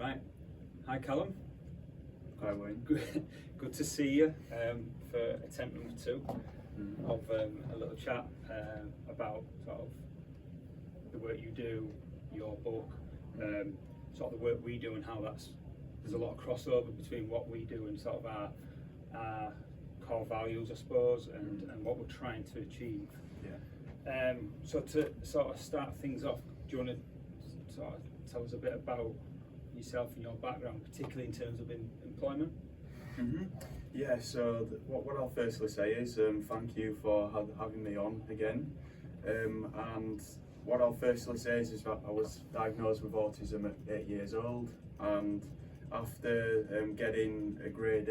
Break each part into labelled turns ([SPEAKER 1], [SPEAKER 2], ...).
[SPEAKER 1] Right. Hi, Callum.
[SPEAKER 2] Hi, Wayne.
[SPEAKER 1] Good to see you for attempt number 2 of a little chat about sort of the work you do, your book, sort of the work we do, and how there's a lot of crossover between what we do and sort of our core values, I suppose, and what we're trying to achieve.
[SPEAKER 2] Yeah.
[SPEAKER 1] So to sort of start things off, do you want to sort of tell us a bit about yourself and your background, particularly in terms of employment?
[SPEAKER 2] Yeah, so what I'll firstly say is thank you for having me on again. And what I'll firstly say is that I was diagnosed with autism at 8 years old, and after getting a grade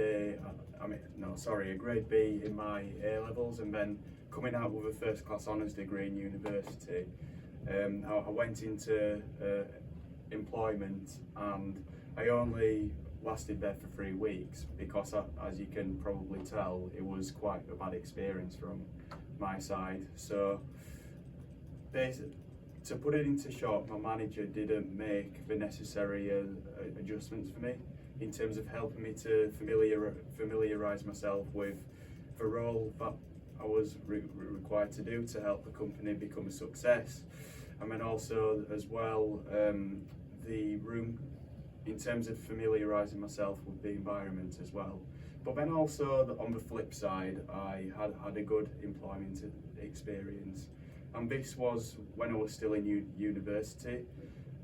[SPEAKER 2] B in my A levels, and then coming out with a first class honours degree in university, I went into employment, and I only lasted there for 3 weeks because, as you can probably tell, it was quite a bad experience from my side. So basically, to put it into short, my manager didn't make the necessary adjustments for me in terms of helping me to familiarise myself with the role that I was required to do to help the company become a success. And then also as well, the room, in terms of familiarising myself with the environment as well. But then also on the flip side, I had a good employment experience, and this was when I was still in university.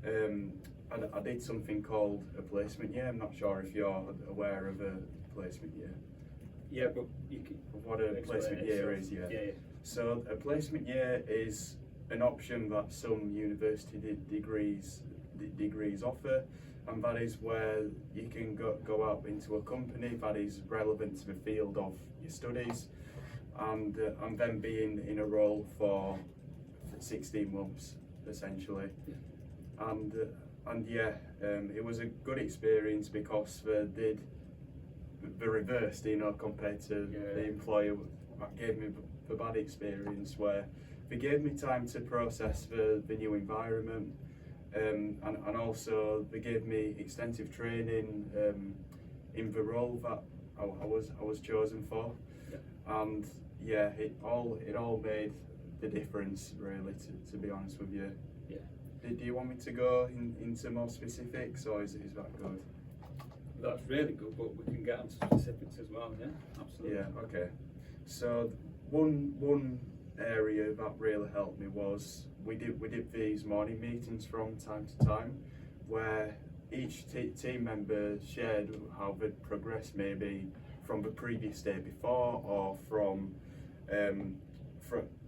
[SPEAKER 2] I did something called a placement year. I'm not sure if you're aware of a placement year.
[SPEAKER 1] Yeah, but you can
[SPEAKER 2] What a placement year is, yeah. So a placement year is an option that some university degrees offer, and that is where you can go out into a company that is relevant to the field of your studies, and then be in a role for 16 months essentially. It was a good experience because they did the reverse, compared to the employer that gave me the bad experience, where they gave me time to process the new environment, and also they gave me extensive training in the role that I was chosen for. And yeah, it all made the difference, really, to be honest with you. Do you want me to go into more specifics, or is that good?
[SPEAKER 1] That's really good, but we can get into specifics as well. Yeah, absolutely.
[SPEAKER 2] Yeah, okay. So one area that really helped me was we did these morning meetings from time to time, where each team member shared how they'd progressed, maybe from the previous day before, or from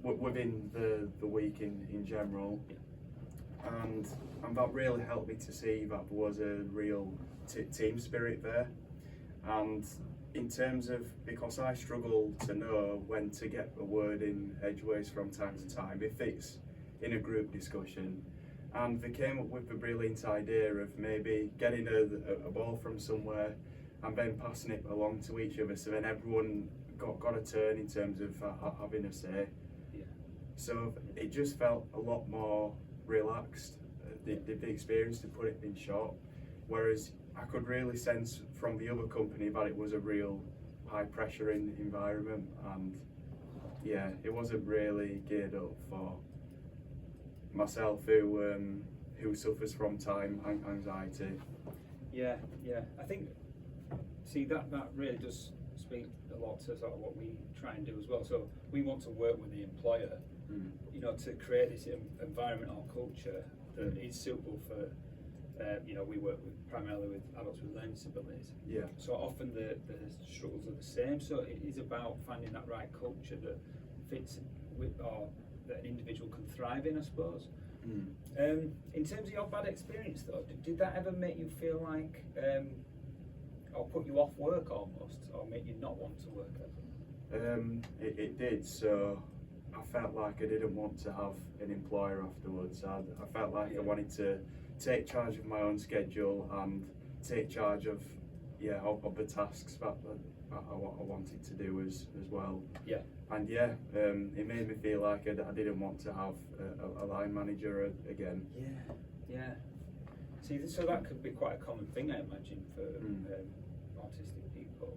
[SPEAKER 2] within the week in general. And that really helped me to see that there was a real team spirit there. And in terms of, because I struggle to know when to get a word in edgeways from time to time, if it's in a group discussion, and they came up with the brilliant idea of maybe getting a ball from somewhere and then passing it along to each other, so then everyone got a turn in terms of having a say. So it just felt a lot more relaxed, the experience, to put it in short, whereas I could really sense from the other company that it was a real high pressure environment, and yeah, it wasn't really geared up for myself, who suffers from time anxiety.
[SPEAKER 1] Yeah, I think, see, that really does speak a lot to sort of what we try and do as well. So we want to work with the employer, to create this environment or culture that is suitable for, we work primarily with adults with learning disabilities.
[SPEAKER 2] Yeah.
[SPEAKER 1] So often the struggles are the same. So it is about finding that right culture that fits with, or that an individual can thrive in, I suppose. In terms of your bad experience though, did that ever make you feel like, or put you off work almost, or make you not want to work ever?
[SPEAKER 2] It did. So I felt like I didn't want to have an employer afterwards. I felt like I wanted to take charge of my own schedule and take charge of the tasks that I wanted to do as well.
[SPEAKER 1] Yeah.
[SPEAKER 2] And it made me feel like I didn't want to have a line manager again.
[SPEAKER 1] Yeah. See, so that could be quite a common thing, I imagine, for autistic people.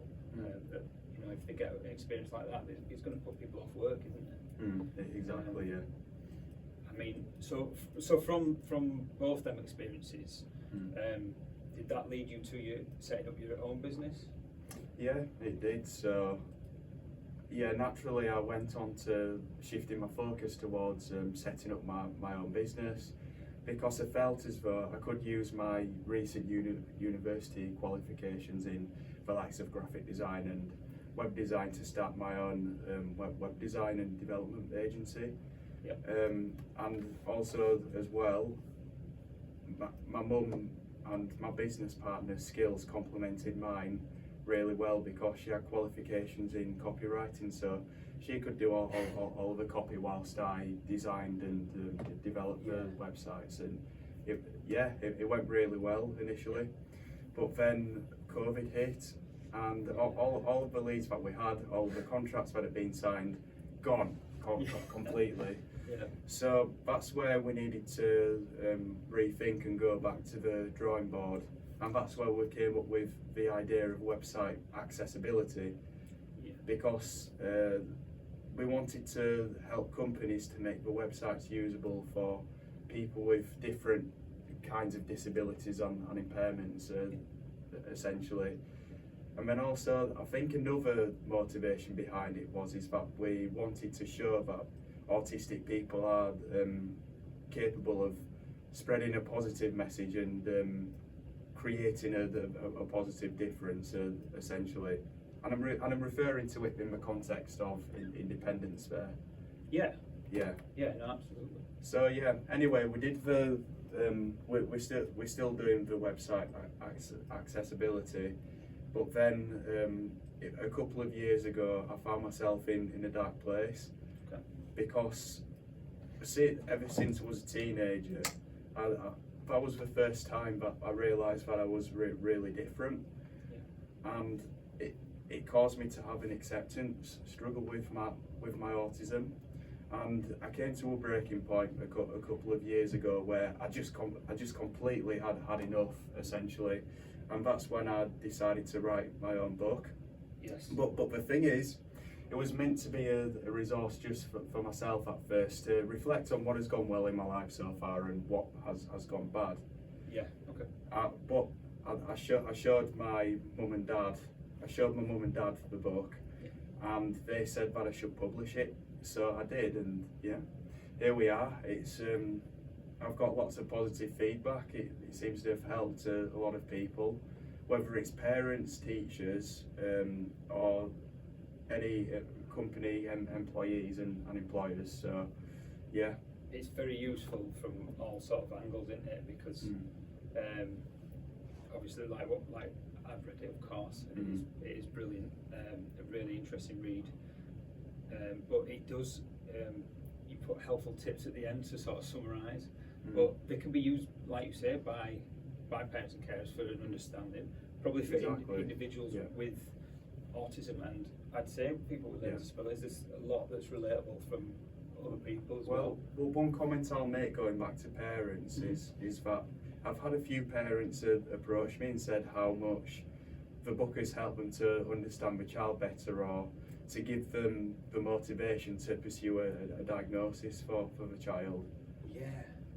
[SPEAKER 1] That if they get an experience like that, it's going to put people off work, isn't it?
[SPEAKER 2] Exactly. Yeah.
[SPEAKER 1] I mean, so from both them experiences, did that lead you to you setting up your own business?
[SPEAKER 2] Yeah, it did. So, yeah, naturally I went on to shifting my focus towards setting up my own business, because I felt as though I could use my recent university qualifications in the likes of graphic design and web design to start my own web design and development agency.
[SPEAKER 1] Yep.
[SPEAKER 2] And also as well, my mum and my business partner's skills complemented mine really well, because she had qualifications in copywriting, so she could do all the copy whilst I designed and developed the websites, and it went really well initially, but then COVID hit, and all of the leads that we had, all the contracts that had been signed, gone completely.
[SPEAKER 1] Yeah.
[SPEAKER 2] So that's where we needed to rethink and go back to the drawing board, and that's where we came up with the idea of website accessibility, because we wanted to help companies to make the websites usable for people with different kinds of disabilities and impairments, essentially. And then also, I think another motivation behind it is that we wanted to show that autistic people are capable of spreading a positive message and creating a positive difference, essentially. And I'm referring to it in the context of independence there.
[SPEAKER 1] Yeah.
[SPEAKER 2] Yeah.
[SPEAKER 1] Yeah. No, absolutely.
[SPEAKER 2] So yeah. Anyway, we did the we're still doing the website accessibility, but then a couple of years ago, I found myself in a dark place.
[SPEAKER 1] Okay.
[SPEAKER 2] Because ever since I was a teenager, that was the first time that I realised that I was really different, and it caused me to have an acceptance struggle with my autism, and I came to a breaking point a couple of years ago where I just completely had enough, essentially, and that's when I decided to write my own book.
[SPEAKER 1] Yes.
[SPEAKER 2] But the thing is, it was meant to be a resource just for myself at first, to reflect on what has gone well in my life so far and what has gone bad.
[SPEAKER 1] Yeah. Okay.
[SPEAKER 2] But I showed my mum and dad. I showed my mum and dad the book, and they said that I should publish it. So I did, and yeah, here we are. It's I've got lots of positive feedback. It seems to have helped a lot of people, whether it's parents, teachers, or any company employees and employers. So yeah,
[SPEAKER 1] it's very useful from all sort of angles, isn't it? Because obviously, like I've read it, of course, and it is brilliant, a really interesting read. But it does, you put helpful tips at the end to sort of summarise. But they can be used, like you say, by parents and carers for an understanding, probably for individuals with autism, and I'd say people with learning disabilities. There's a lot that's relatable from other people as well.
[SPEAKER 2] Well, one comment I'll make going back to parents is that I've had a few parents approach me and said how much the book has helped them to understand the child better, or to give them the motivation to pursue a diagnosis for the child.
[SPEAKER 1] Yeah,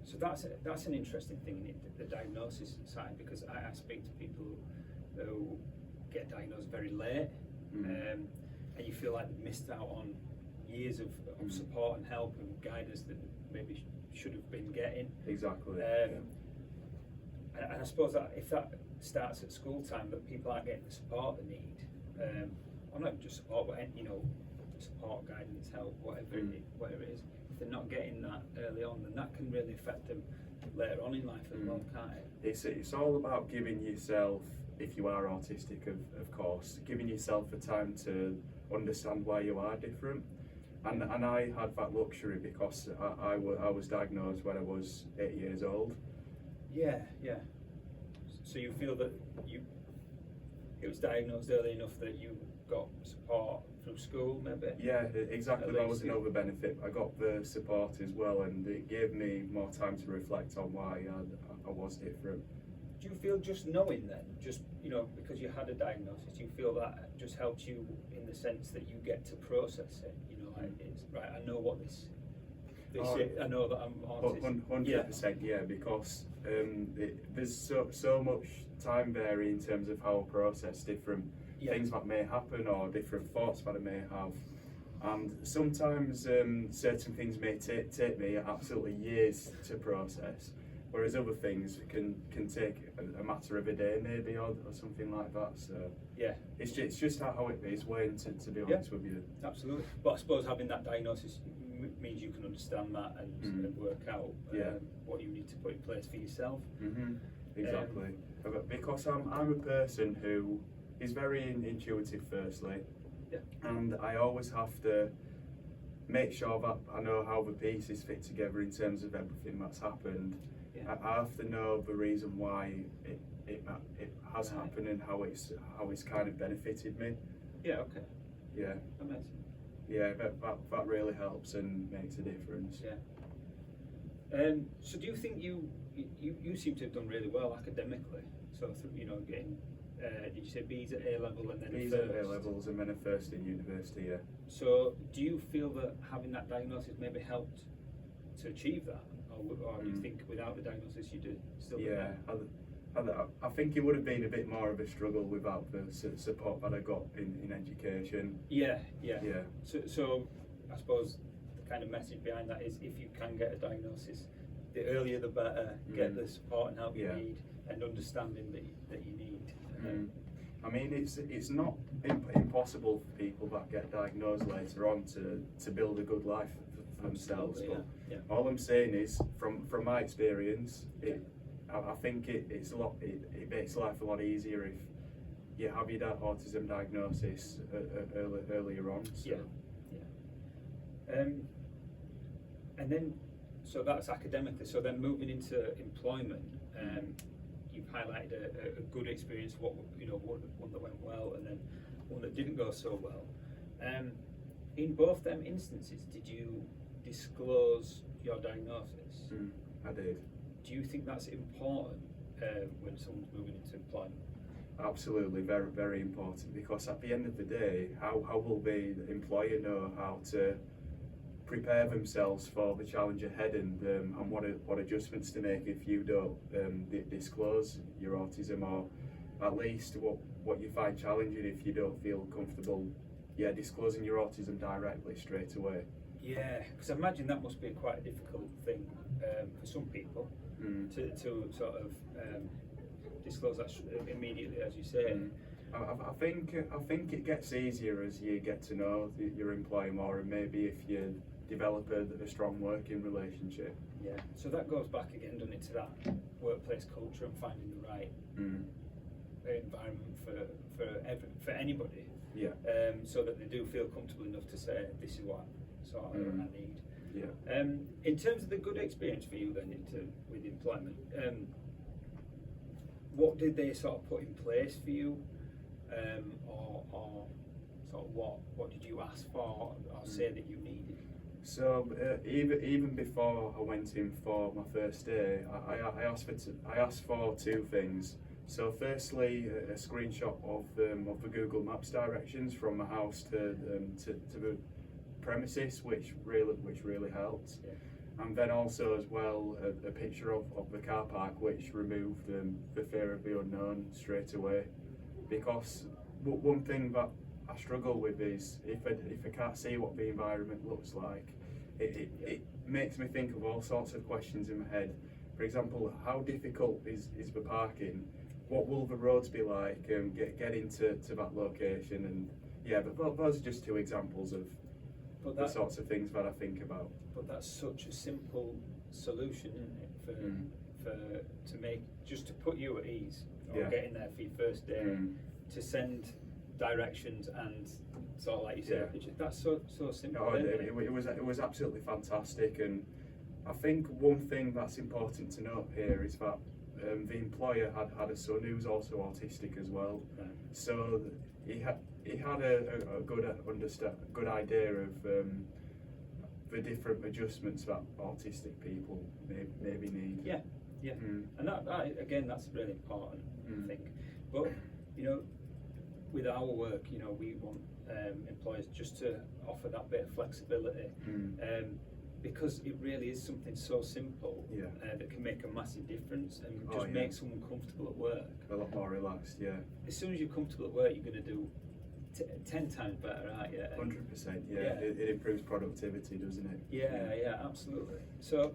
[SPEAKER 1] so that's an interesting thing, isn't it? The diagnosis side, because I speak to people who get diagnosed very late, and you feel like they've missed out on years of support and help and guidance that maybe should have been getting.
[SPEAKER 2] Exactly.
[SPEAKER 1] And I suppose that if that starts at school time, that people aren't getting the support they need, or not just support, but support, guidance, help, whatever it is. If they're not getting that early on, then that can really affect them later on in life as well, can't it?
[SPEAKER 2] It's all about giving yourself, if you are autistic, of course, giving yourself the time to understand why you are different. And I had that luxury because I was diagnosed when I was 8 years old.
[SPEAKER 1] Yeah. So you feel that it was diagnosed early enough that you got support through school, maybe?
[SPEAKER 2] Yeah, exactly. That was another benefit. I got the support as well, and it gave me more time to reflect on why I was different.
[SPEAKER 1] do you feel just knowing then, just because you had a diagnosis, do you feel that just helps you in the sense that you get to process it? It's right. I know what this is. I know that I'm autistic.
[SPEAKER 2] 100%, yeah, because there's so much time vary in terms of how I process different things that may happen or different thoughts that I may have. And sometimes certain things may take me absolutely years to process, whereas other things can take a matter of a day maybe or something like that. So it's just how it is, Wayne, to be honest with you.
[SPEAKER 1] Absolutely. But I suppose having that diagnosis means you can understand that and work out what you need to put in place for yourself.
[SPEAKER 2] Exactly. Because I'm a person who is very intuitive firstly. And I always have to make sure that I know how the pieces fit together in terms of everything that's happened. I have to know the reason why it has happened and how it's kind of benefited me.
[SPEAKER 1] Yeah. Okay.
[SPEAKER 2] Yeah.
[SPEAKER 1] Amazing.
[SPEAKER 2] Yeah, that really helps and makes a difference.
[SPEAKER 1] Yeah. So do you think you seem to have done really well academically? So getting. Did you say B's at A level and then
[SPEAKER 2] B's
[SPEAKER 1] a first?
[SPEAKER 2] at A levels and then a first in university, yeah.
[SPEAKER 1] So do you feel that having that diagnosis maybe helped to achieve that? Or do you think without the diagnosis you did still?
[SPEAKER 2] Yeah, I think it would have been a bit more of a struggle without the support that I got in education.
[SPEAKER 1] Yeah. So I suppose the kind of message behind that is if you can get a diagnosis, the earlier the better, get the support and help you need and understanding that you need.
[SPEAKER 2] I mean, it's not impossible for people that get diagnosed later on to build a good life for themselves. But all I'm saying is, from my experience, I think it makes life a lot easier if you have your autism diagnosis earlier on. So.
[SPEAKER 1] And then, so that's academically. So then moving into employment. You've highlighted a good experience, one that went well and then one that didn't go so well. In both them instances, did you disclose your diagnosis?
[SPEAKER 2] I did.
[SPEAKER 1] Do you think that's important when someone's moving into employment?
[SPEAKER 2] Absolutely, very, very important, because at the end of the day, how will the employer know how to prepare themselves for the challenge ahead and what adjustments to make if you don't disclose your autism, or at least what you find challenging if you don't feel comfortable disclosing your autism directly straight away.
[SPEAKER 1] Yeah, because I imagine that must be quite a difficult thing for some people to sort of disclose that immediately, as you say.
[SPEAKER 2] I think it gets easier as you get to know your employer more, and maybe if you develop a strong working relationship.
[SPEAKER 1] Yeah, so that goes back again, doesn't it, to that workplace culture and finding the right environment for anybody.
[SPEAKER 2] Yeah.
[SPEAKER 1] So that they do feel comfortable enough to say, this is what I need.
[SPEAKER 2] Yeah.
[SPEAKER 1] In terms of the good experience for you then with employment, what did they sort of put in place for you, or sort of what did you ask for or say that you needed?
[SPEAKER 2] So even before I went in for my first day, I asked for two things. So firstly, a screenshot of the Google Maps directions from my house to the premises, which really helped. Yeah. And then also as well a picture of the car park, which removed the fear of the unknown straight away. Because one thing that I struggle with is if I can't see what the environment looks like, it makes me think of all sorts of questions in my head. For example, how difficult is the parking? What will the roads be like? Getting to that location, and but those are just two examples of the sorts of things that I think about.
[SPEAKER 1] But that's such a simple solution, isn't it, to put you at ease, or getting there for your first day, to send directions and sort of like you said, that's so simple.
[SPEAKER 2] No, it was absolutely fantastic, and I think one thing that's important to note here is that the employer had a son who was also autistic as well.
[SPEAKER 1] Right. So
[SPEAKER 2] he had a good idea of the different adjustments that autistic people maybe need.
[SPEAKER 1] Yeah. Yeah,
[SPEAKER 2] Mm.
[SPEAKER 1] and that again, that's really important,
[SPEAKER 2] Mm.
[SPEAKER 1] I think. But you know, with our work, you know, we want employers just to offer that bit of flexibility, because it really is something so simple
[SPEAKER 2] Yeah.
[SPEAKER 1] that can make a massive difference and
[SPEAKER 2] Oh,
[SPEAKER 1] just
[SPEAKER 2] yeah.
[SPEAKER 1] make someone comfortable at work.
[SPEAKER 2] A lot more relaxed, yeah.
[SPEAKER 1] As soon as you're comfortable at work, you're going to do 10 times better, aren't you? And
[SPEAKER 2] 100%, yeah.
[SPEAKER 1] Yeah.
[SPEAKER 2] It improves productivity, doesn't it?
[SPEAKER 1] yeah, absolutely. So,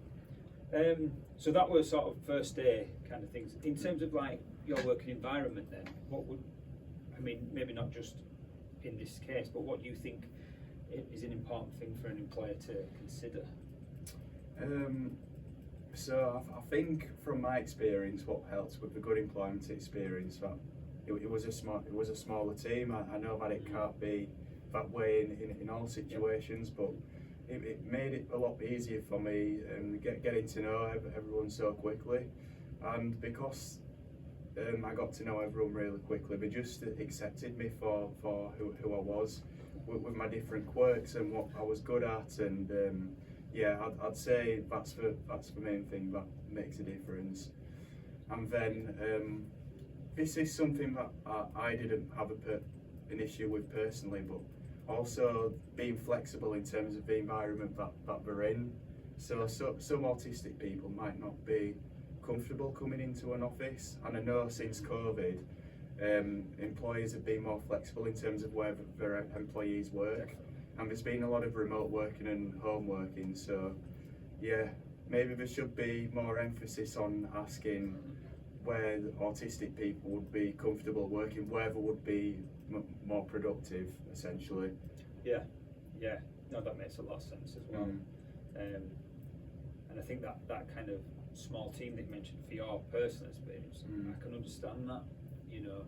[SPEAKER 1] so that was sort of first day kind of things. In terms of like your working environment, then, what would, I mean, maybe not just in this case, but what do you think is an important thing for an employer to consider?
[SPEAKER 2] So I think from my experience, what helps with a good employment experience, that it was a smaller team. I know that it can't be that way in all situations, but it made it a lot easier for me getting to know everyone so quickly, and because I got to know everyone really quickly, they just accepted me for who I was, with my different quirks and what I was good at, and yeah, I'd say that's the main thing that makes a difference. And then this is something that I didn't have an issue with personally, but also being flexible in terms of the environment that we're in. So some autistic people might not be comfortable coming into an office, and I know since COVID, employers have been more flexible in terms of where their employees work, and there's been a lot of remote working and home working. So yeah, maybe there should be more emphasis on asking where the autistic people would be comfortable working, where they would be more productive, essentially.
[SPEAKER 1] Yeah, no, that makes a lot of sense as well. And I think that kind of small team that you mentioned for your personal experience, I can understand that. You know,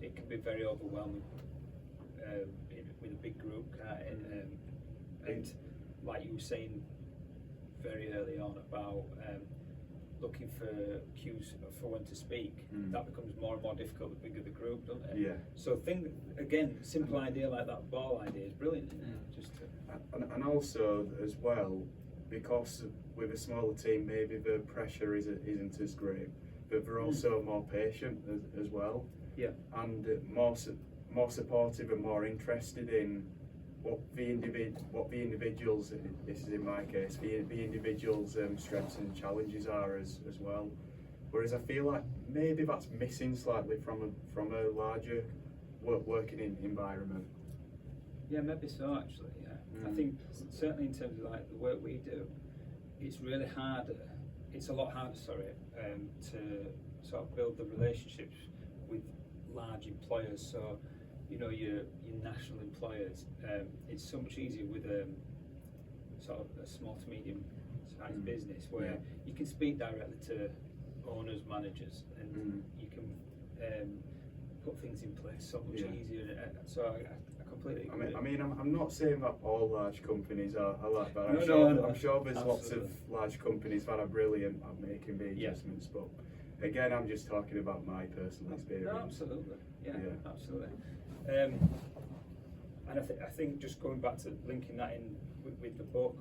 [SPEAKER 1] it can be very overwhelming with a big group, can't it? And like you were saying very early on about looking for cues for when to speak, that becomes more and more difficult the bigger the group, doesn't it?
[SPEAKER 2] Yeah.
[SPEAKER 1] So think again, simple idea like that ball idea is brilliant, isn't it? Just to,
[SPEAKER 2] and also as well, because with a smaller team, maybe the pressure isn't as great, but they're also more patient as well.
[SPEAKER 1] Yeah.
[SPEAKER 2] And more supportive and more interested in what the individuals, this is in my case, the individuals' strengths and challenges are as well. Whereas I feel like maybe that's missing slightly from a larger working environment.
[SPEAKER 1] yeah, maybe so actually. Yeah, I think certainly in terms of like the work we do, it's really harder. It's a lot harder, to sort of build the relationships with large employers. So, you know, your national employers, it's so much easier with sort of a small to medium sized business where you can speak directly to owners, managers, and you can put things in place so much easier. So I completely agree.
[SPEAKER 2] I mean, I'm not saying that all large companies are like that. I'm sure there's lots of large companies that are brilliant at making the adjustments, but again, I'm just talking about my personal experience.
[SPEAKER 1] No, absolutely. Yeah. Absolutely. And I think just going back to linking that in with the book,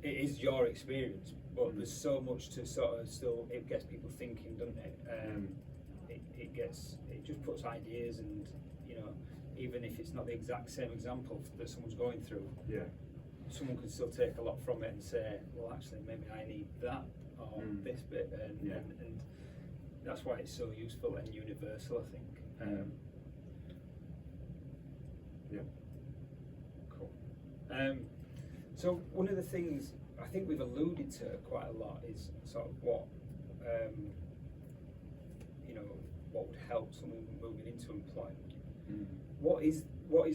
[SPEAKER 1] it is your experience, but there's so much to sort of still, it gets people thinking, doesn't it? It just puts ideas, and you know, even if it's not the exact same example that someone's going through, someone can still take a lot from it and say, well, actually, maybe I need that or this bit, and that's why it's so useful and universal, I think. Cool. So one of the things I think we've alluded to quite a lot is sort of what you know, what would help someone moving into employment. What is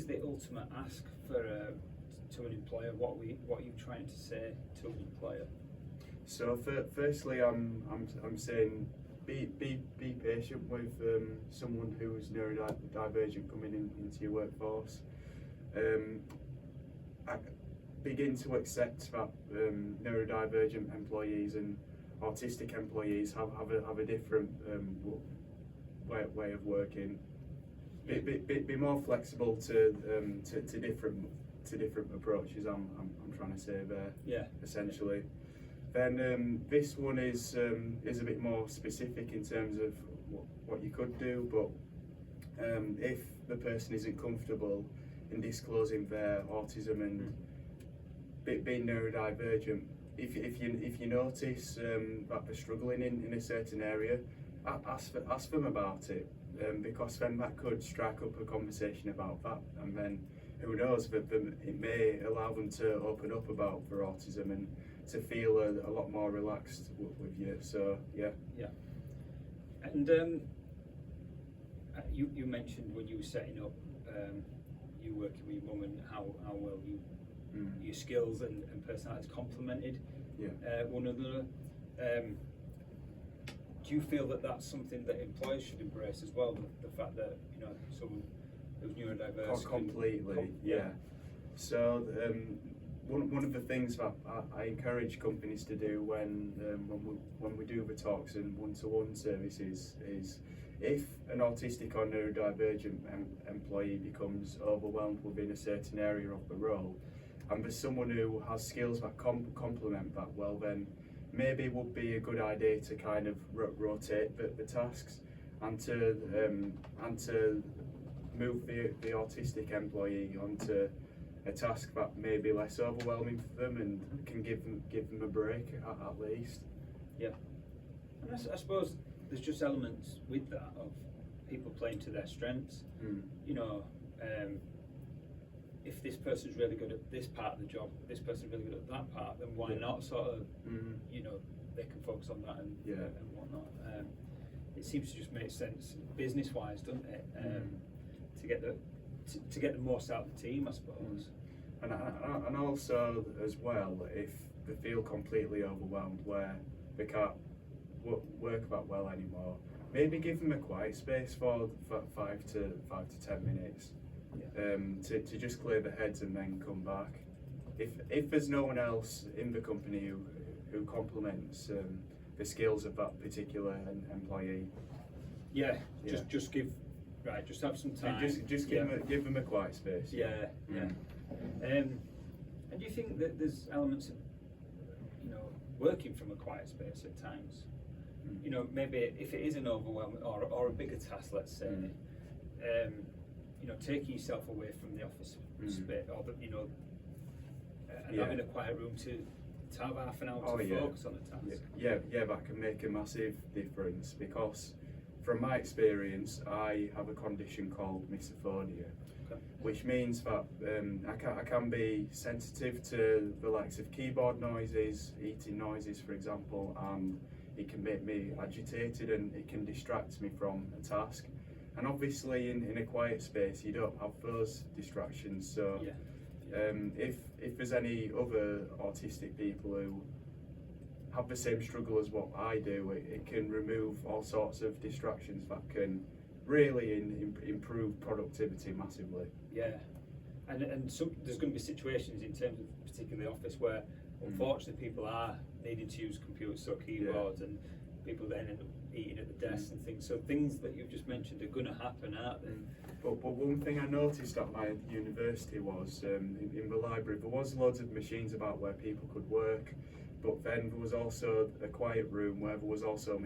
[SPEAKER 1] the ultimate ask for to an employer? What are you trying to say to an employer?
[SPEAKER 2] So firstly, I'm saying be patient with someone who is neurodivergent coming into your workforce. Begin to accept that neurodivergent employees and autistic employees have a different way of working. Be more flexible to different approaches. I'm trying to say there.
[SPEAKER 1] Yeah.
[SPEAKER 2] Essentially. Then this one is a bit more specific in terms of what you could do, but if the person isn't comfortable in disclosing their autism and being neurodivergent, if you notice that they're struggling in a certain area, ask them about it, because then that could strike up a conversation about that, and then who knows, but it may allow them to open up about their autism and to feel a lot more relaxed with you. So yeah.
[SPEAKER 1] And you mentioned when you were setting up, you working with your mum, and how well your skills and personalities complemented one another. Do you feel that that's something that employers should embrace as well? The fact that someone who's neurodiverse
[SPEAKER 2] completely, So one of the things that I encourage companies to do when we do the talks and one-to-one services is, if an autistic or neurodivergent employee becomes overwhelmed within a certain area of the role, and there's someone who has skills that complement that well, then maybe it would be a good idea to kind of rotate the tasks, and to move the autistic employee onto a task that may be less overwhelming for them and can give them a break at least.
[SPEAKER 1] Yeah, and I suppose there's just elements with that of people playing to their strengths. If this person's really good at this part of the job, this person's really good at that part, then why not sort of, they can focus on that and whatnot. It seems to just make sense business-wise, doesn't it? To get the most out of the team, I suppose.
[SPEAKER 2] And also as well, if they feel completely overwhelmed where they can't work that well anymore, maybe give them a quiet space for 5 to 10 minutes. To just clear their heads and then come back. If there's no one else in the company who complements the skills of that particular employee,
[SPEAKER 1] just have some time.
[SPEAKER 2] Just give them a quiet space.
[SPEAKER 1] And do you think that there's elements of working from a quiet space at times? Maybe if it is an overwhelming or a bigger task, let's say. Taking yourself away from the office space, or and having a quiet room to have half an hour to focus on the task.
[SPEAKER 2] That can make a massive difference, because from my experience, I have a condition called misophonia, which means that I can be sensitive to the likes of keyboard noises, eating noises, for example, and it can make me agitated and it can distract me from a task. And obviously in a quiet space you don't have those distractions, so if there's any other autistic people who have the same struggle as what I do, it can remove all sorts of distractions that can really improve productivity massively.
[SPEAKER 1] And there's going to be situations in terms of particularly office where unfortunately people are needing to use computers, so keyboards, and people then end up eating at the desk and things. So things that you've just mentioned are going to happen, aren't they?
[SPEAKER 2] But one thing I noticed at my university was in the library there was loads of machines about where people could work, but then there was also a quiet room where there was also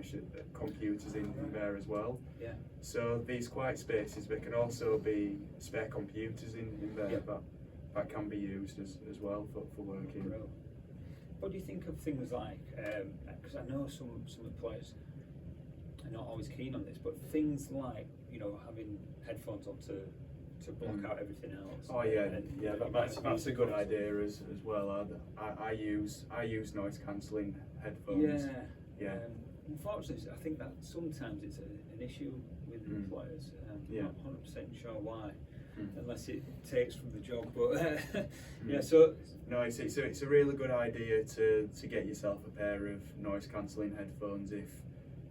[SPEAKER 2] computers in there as well. So these quiet spaces, there can also be spare computers in there that can be used as well for working.
[SPEAKER 1] What do you think of things like, because I know some employers are not always keen on this, but things like having headphones on to block out everything else.
[SPEAKER 2] That's a good idea as well. I use noise cancelling headphones.
[SPEAKER 1] Unfortunately, I think that sometimes it's an issue with employers. I'm not 100% sure why, unless it takes from the job. But so
[SPEAKER 2] no, it's a really good idea to get yourself a pair of noise cancelling headphones if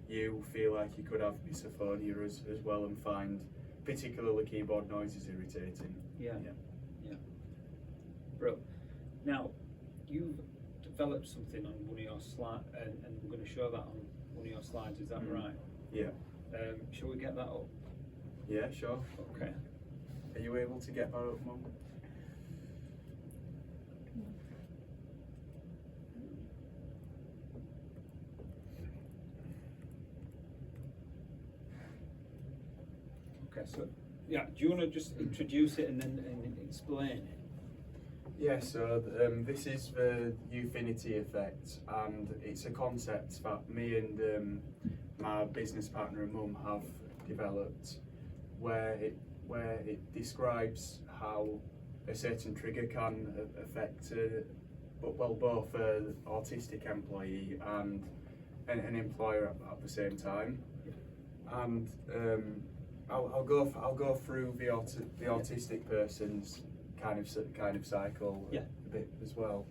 [SPEAKER 2] you feel like you could have misophonia as well and find particularly keyboard noises irritating.
[SPEAKER 1] Bro, now you've developed something on one of your slides, and we're going to show that on one of your slides. Is that right? Shall we get that up?
[SPEAKER 2] Yeah, sure.
[SPEAKER 1] Okay.
[SPEAKER 2] Are you able to get that up, Mum?
[SPEAKER 1] Okay, so yeah, do you want to just introduce it and then explain it?
[SPEAKER 2] Yeah, so this is the Eufinity effect, and it's a concept that me and my business partner and mum have developed, where it describes how a certain trigger can affect both an autistic employee and an employer at the same time. And I'll go through the autistic person's kind of cycle a bit as well.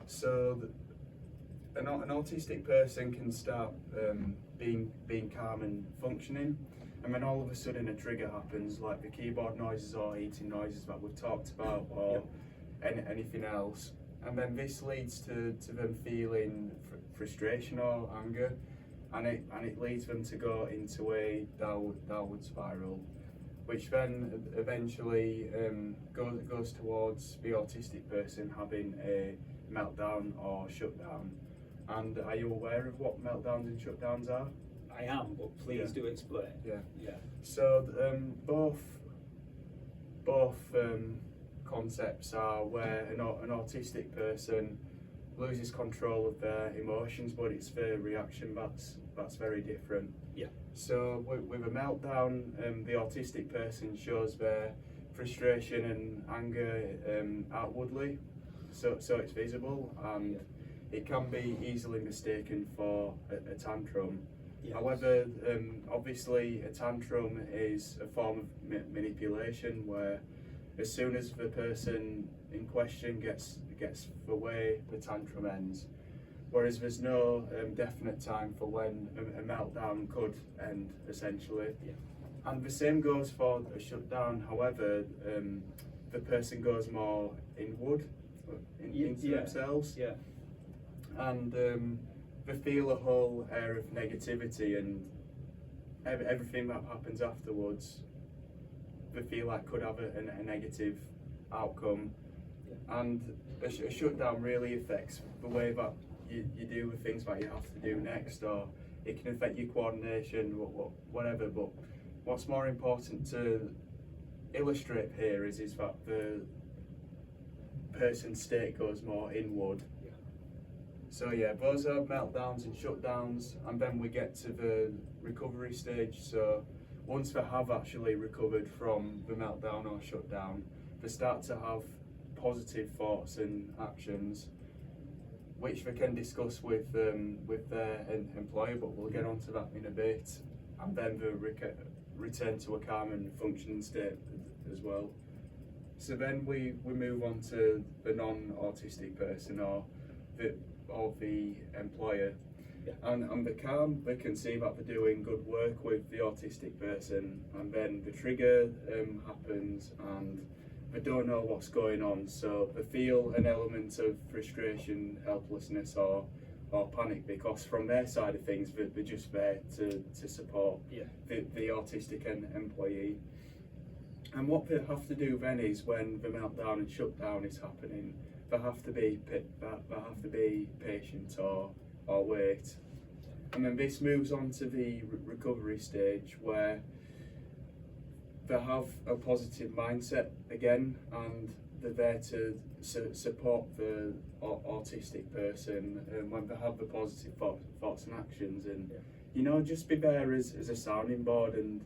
[SPEAKER 2] So an autistic person can start being calm and functioning, and then all of a sudden a trigger happens, like the keyboard noises or heating noises that we've talked about, or anything else, and then this leads to them feeling frustration or anger, and it leads them to go into a downward spiral, which then eventually goes towards the autistic person having a meltdown or shutdown. And are you aware of what meltdowns and shutdowns are?
[SPEAKER 1] I am, but please do explain.
[SPEAKER 2] Yeah. So both concepts are where an autistic person loses control of their emotions, but it's their reaction that's very different.
[SPEAKER 1] Yeah.
[SPEAKER 2] So with a meltdown, the autistic person shows their frustration and anger outwardly, so it's visible, and it can be easily mistaken for a tantrum.
[SPEAKER 1] Yes.
[SPEAKER 2] However, obviously a tantrum is a form of manipulation, where as soon as the person in question gets the way, the tantrum ends. Whereas there's no definite time for when a meltdown could end, essentially.
[SPEAKER 1] Yeah.
[SPEAKER 2] And the same goes for a shutdown. However, the person goes more inward into themselves.
[SPEAKER 1] Yeah.
[SPEAKER 2] And they feel a whole air of negativity, and everything that happens afterwards, they feel like could have a negative outcome. Yeah. And a shutdown really affects the way that you do the things that you have to do next, or it can affect your coordination, whatever. But what's more important to illustrate here is that the person's state goes more inward.
[SPEAKER 1] Yeah.
[SPEAKER 2] So yeah, those are meltdowns and shutdowns, and then we get to the recovery stage. So once they have actually recovered from the meltdown or shutdown, they start to have positive thoughts and actions, which they can discuss with their employer, but we'll get onto that in a bit. And then they return to a calm and functioning state as well. So then we move on to the non-autistic person or the employer.
[SPEAKER 1] Yeah.
[SPEAKER 2] And the calm, they can see that they're doing good work with the autistic person, and then the trigger happens and they don't know what's going on, so they feel an element of frustration, helplessness or panic, because from their side of things they're just there to support the autistic employee. And what they have to do then is, when the meltdown and shutdown is happening, they have to be patient or wait. And then this moves on to the recovery stage, where they have a positive mindset again, and they're there to support the autistic person when they have the positive thoughts and actions, and just be there as a sounding board, and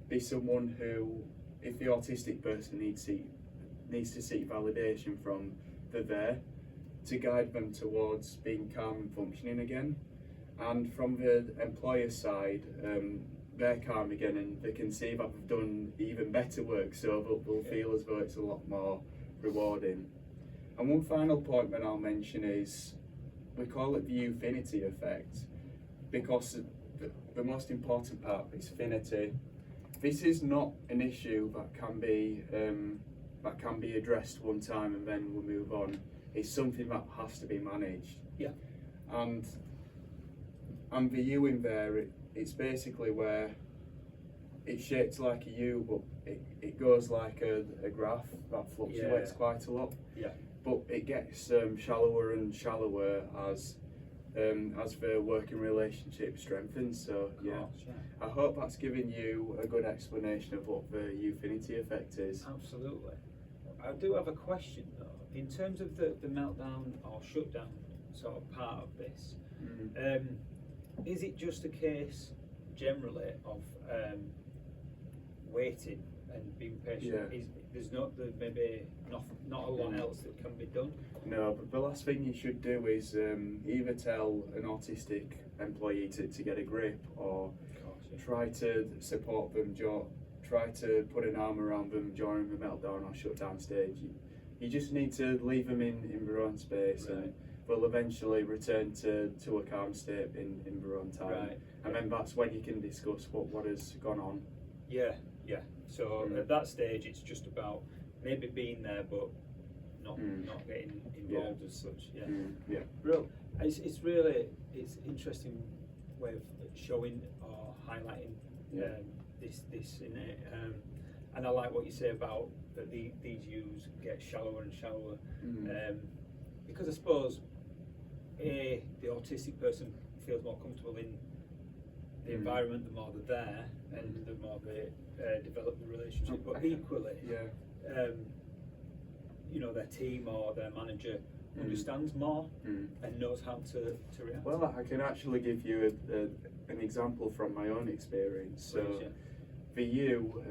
[SPEAKER 2] be someone who, if the autistic person needs to seek validation from, they're there to guide them towards being calm and functioning again. And from the employer side, they're calm again, and they can see that they've done even better work, so they'll feel as though it's a lot more rewarding. And one final point that I'll mention is, we call it the Eufinity effect, because the most important part is finity. This is not an issue that can be addressed one time and then we'll move on. It's something that has to be managed.
[SPEAKER 1] Yeah.
[SPEAKER 2] And the U in there, it's basically where it's shaped like a U, but it goes like a graph that fluctuates quite a lot.
[SPEAKER 1] Yeah.
[SPEAKER 2] But it gets shallower and shallower as as the working relationship strengthens. So
[SPEAKER 1] Of
[SPEAKER 2] yeah,
[SPEAKER 1] course, yeah.
[SPEAKER 2] I hope that's given you a good explanation of what the Youfinity effect is.
[SPEAKER 1] Absolutely. I do have a question though. In terms of the meltdown or shutdown sort of part of this, is it just a case generally of waiting and being patient?
[SPEAKER 2] Yeah.
[SPEAKER 1] There's maybe not a lot else that can be done?
[SPEAKER 2] No, but the last thing you should do is either tell an autistic employee to get a grip, or
[SPEAKER 1] Of course, yeah.
[SPEAKER 2] try to support them, try to put an arm around them during the meltdown or shutdown stage. You just need to leave them in their own space,
[SPEAKER 1] Right.
[SPEAKER 2] and they'll eventually return to a calm state in their own time.
[SPEAKER 1] Right.
[SPEAKER 2] And then that's when you can discuss what has gone on.
[SPEAKER 1] Yeah, yeah. So at that stage, it's just about maybe being there, but not getting involved as such. Yeah.
[SPEAKER 2] Yeah.
[SPEAKER 1] Real. It's really interesting way of showing or highlighting this in it. And I like what you say about that these views get shallower and shallower, because I suppose the autistic person feels more comfortable in the environment the more they're there, and the more they develop the relationship. But equally, their team or their manager understands more and knows how to react.
[SPEAKER 2] Well, I can actually give you an example from my own experience. So, for you,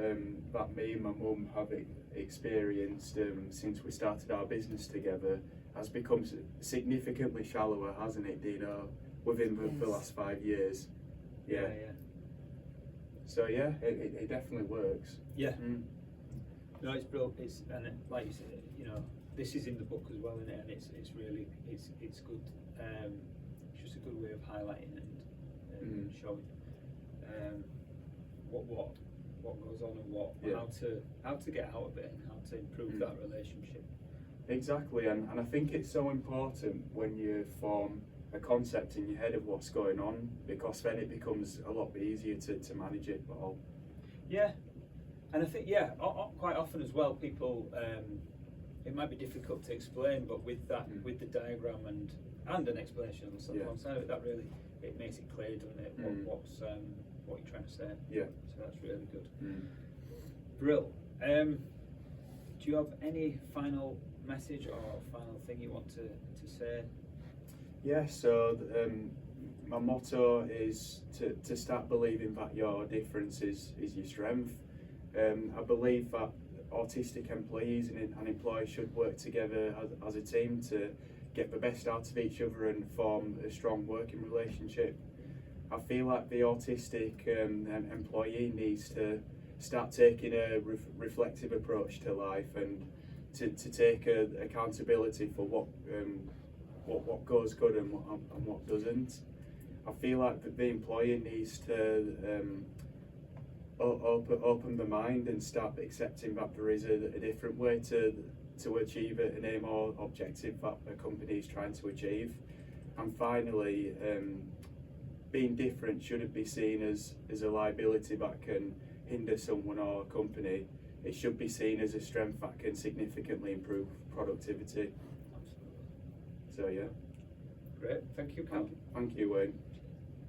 [SPEAKER 2] that me and my mum have experienced since we started our business together has become significantly shallower, hasn't it, Dino, within the last 5 years? Yeah. So yeah, it definitely works.
[SPEAKER 1] Yeah. No, it's brilliant. Like you said, this is in the book as well, isn't it? And it's really it's good. It's just a good way of highlighting and showing what goes on and how to get out of it and how to improve that relationship.
[SPEAKER 2] Exactly, and I think it's so important when you form a concept in your head of what's going on, because then it becomes a lot easier to manage it all.
[SPEAKER 1] Yeah, and I think quite often as well, people it might be difficult to explain, but with that with the diagram and an explanation alongside of it, that really it makes it clear, doesn't it? What you're trying to say.
[SPEAKER 2] Yeah.
[SPEAKER 1] So that's really good. Brill. Do you have any final message or final thing you want to say?
[SPEAKER 2] Yeah, so my motto is to start believing that your difference is your strength. I believe that autistic employees and employees should work together as a team to get the best out of each other and form a strong working relationship. I feel like the autistic employee needs to start taking a reflective approach to life, and to take accountability for what goes good and what doesn't. I feel like the employer needs to open the mind and start accepting that there is a different way to achieve an aim or objective that a company is trying to achieve. And finally, being different shouldn't be seen as a liability that can hinder someone or a company. It should be seen as a strength that can significantly improve productivity.
[SPEAKER 1] Absolutely.
[SPEAKER 2] So yeah.
[SPEAKER 1] Great. Thank you, Callum.
[SPEAKER 2] Thank you, Wayne.